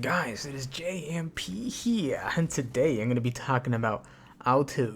Guys, it is JMP here, and today I'm going to be talking about auto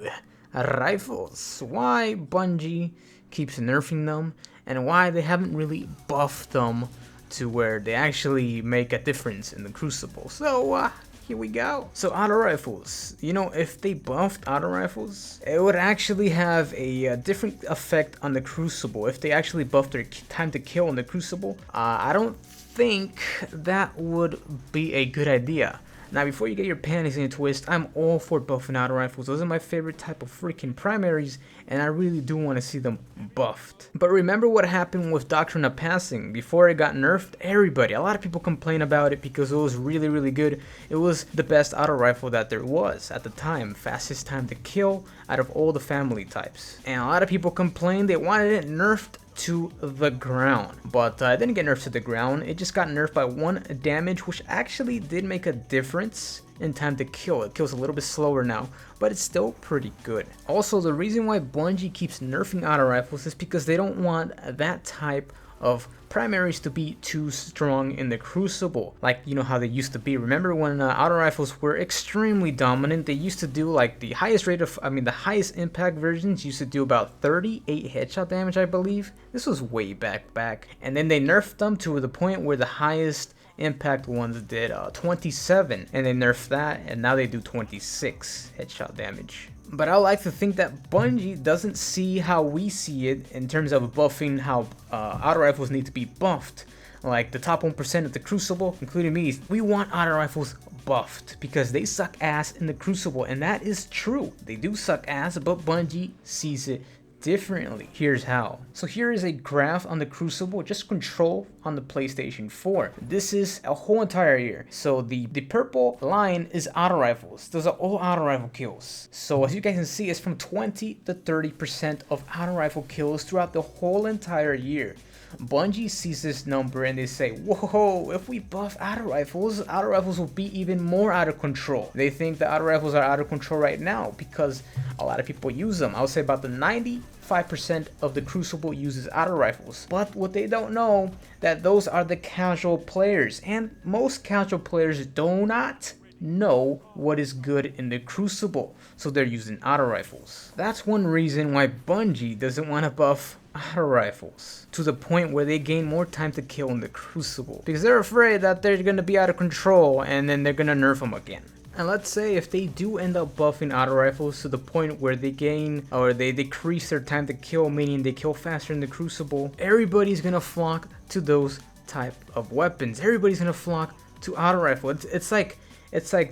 rifles, why Bungie keeps nerfing them, and why they haven't really buffed them to where they actually make a difference in the Crucible. So, here we go. So auto rifles, if they buffed auto rifles, it would actually have a different effect on the Crucible. If they actually buffed their time to kill in the Crucible, I don't think that would be a good idea. Now, before you get your panties in a twist, I'm all for buffing auto rifles. Those are my favorite type of freaking primaries, and I really do want to see them buffed. But remember what happened with Doctrine of Passing. Before it got nerfed, a lot of people complain about it because it was really good. It was the best auto rifle that there was at the time. Fastest time to kill out of all the family types. And a lot of people complained they wanted it nerfed to the ground, but it didn't get nerfed to the ground. It just got nerfed by 1 damage, which actually did make a difference in time to kill. It kills a little bit slower now, but it's still pretty good. Also, the reason why Bungie keeps nerfing auto rifles is because they don't want that type of primaries to be too strong in the Crucible, like how they used to be. Remember when auto rifles were extremely dominant? They used to do like the highest highest impact versions used to do about 38 headshot damage, I believe. This was way back, and then they nerfed them to the point where the highest impact ones did 27, and they nerfed that, and now they do 26 headshot damage. But I like to think that Bungie doesn't see how we see it in terms of buffing how auto rifles need to be buffed. Like the top 1% of the Crucible, including me, we want auto rifles buffed because they suck ass in the Crucible, and that is true. They do suck ass, but Bungie sees it differently. Here's how. So here is a graph on the Crucible, just control on the PlayStation 4. This is a whole entire year. So the purple line is auto rifles. Those are all auto rifle kills. So as you guys can see, it's from 20 to 30% of auto rifle kills throughout the whole entire year. Bungie sees this number and they say, whoa, if we buff auto rifles will be even more out of control. They think the auto rifles are out of control right now because a lot of people use them. I would say about the 95% of the Crucible uses auto rifles. But what they don't know, that those are the casual players, and most casual players do not know what is good in the Crucible, so they're using auto rifles. That's one reason why Bungie doesn't want to buff auto rifles to the point where they gain more time to kill in the Crucible, because they're afraid that they're gonna be out of control and then they're gonna nerf them again. And let's say if they do end up buffing auto rifles to the point where they gain or they decrease their time to kill, meaning they kill faster in the Crucible, everybody's gonna flock to those type of weapons. Everybody's gonna flock to auto rifle. It's like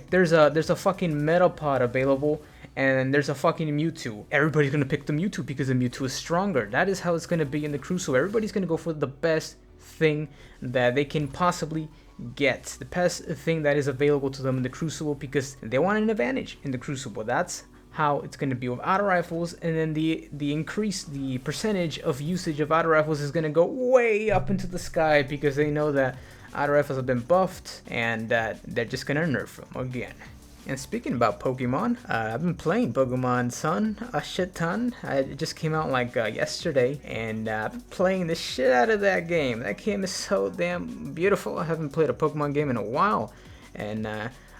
there's a fucking Metapod available and there's a fucking Mewtwo. Everybody's gonna pick the Mewtwo because the Mewtwo is stronger. That is how it's gonna be in the Crucible. Everybody's gonna go for the best thing that they can possibly get, the best thing that is available to them in the Crucible, because they want an advantage in the Crucible. That's how it's going to be with auto rifles, and then the percentage of usage of auto rifles is going to go way up into the sky because they know that auto rifles have been buffed and that they're just going to nerf them again. And speaking about Pokemon, I've been playing Pokemon Sun a shit ton. It just came out like yesterday, and I've been playing the shit out of that game. That game is so damn beautiful. I haven't played a Pokemon game in a while, and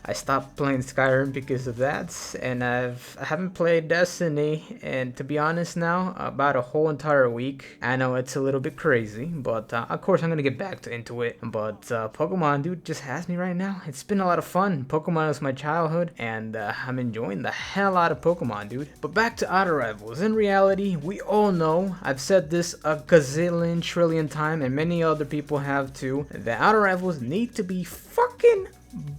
I stopped playing Skyrim because of that, and I haven't played Destiny, and to be honest now, about a whole entire week. I know it's a little bit crazy, but of course I'm gonna get back into it. But Pokemon, dude, just has me right now. It's been a lot of fun. Pokemon was my childhood, and I'm enjoying the hell out of Pokemon, dude. But back to auto rifles. In reality, we all know, I've said this a gazillion trillion times, and many other people have too, that auto rifles need to be fucking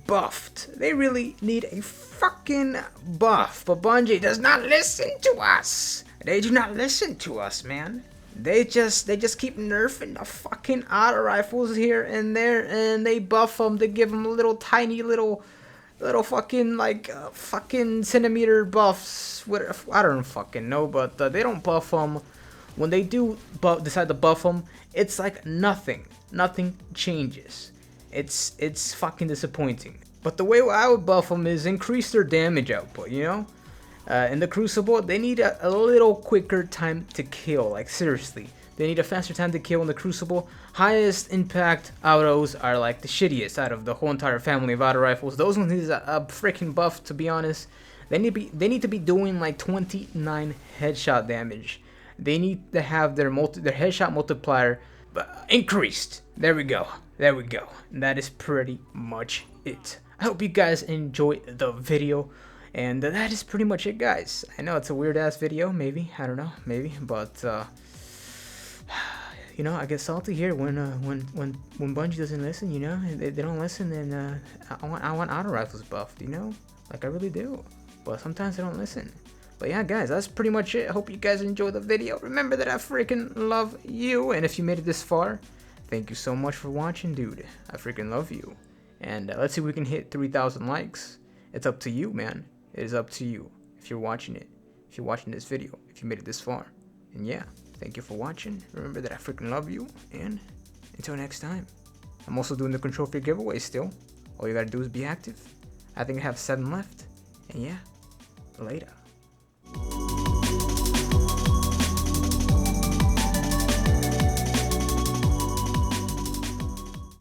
buffed. They really need a fucking buff, but Bungie does not listen to us. They do not listen to us, man. They just keep nerfing the fucking auto rifles here and there, and they buff them. They give them little tiny little fucking fucking centimeter buffs. I don't fucking know, but they don't buff them. When they do decide to buff them, it's like nothing changes. It's fucking disappointing. But the way I would buff them is increase their damage output, in the Crucible, they need a little quicker time to kill. Like, seriously. They need a faster time to kill in the Crucible. Highest impact autos are like the shittiest out of the whole entire family of auto rifles. Those ones need a freaking buff, to be honest. They need to be doing like 29 headshot damage. They need to have their headshot multiplier increased. There we go. There we go. And that is pretty much it. I hope you guys enjoyed the video. And that is pretty much it, guys. I know it's a weird ass video, maybe. I don't know, maybe. But you know, I get salty here when Bungie doesn't listen. You know, they don't listen, and I want auto rifles buffed. You know, like I really do. But sometimes they don't listen. But yeah, guys, that's pretty much it. I hope you guys enjoyed the video. Remember that I freaking love you. And if you made it this far, thank you so much for watching, dude. I freaking love you. And let's see if we can hit 3,000 likes. It's up to you, man. It is up to you if you're watching it. If you're watching this video. If you made it this far. And yeah, thank you for watching. Remember that I freaking love you. And until next time. I'm also doing the control free giveaway still. All you gotta do is be active. I think I have 7 left. And yeah, later.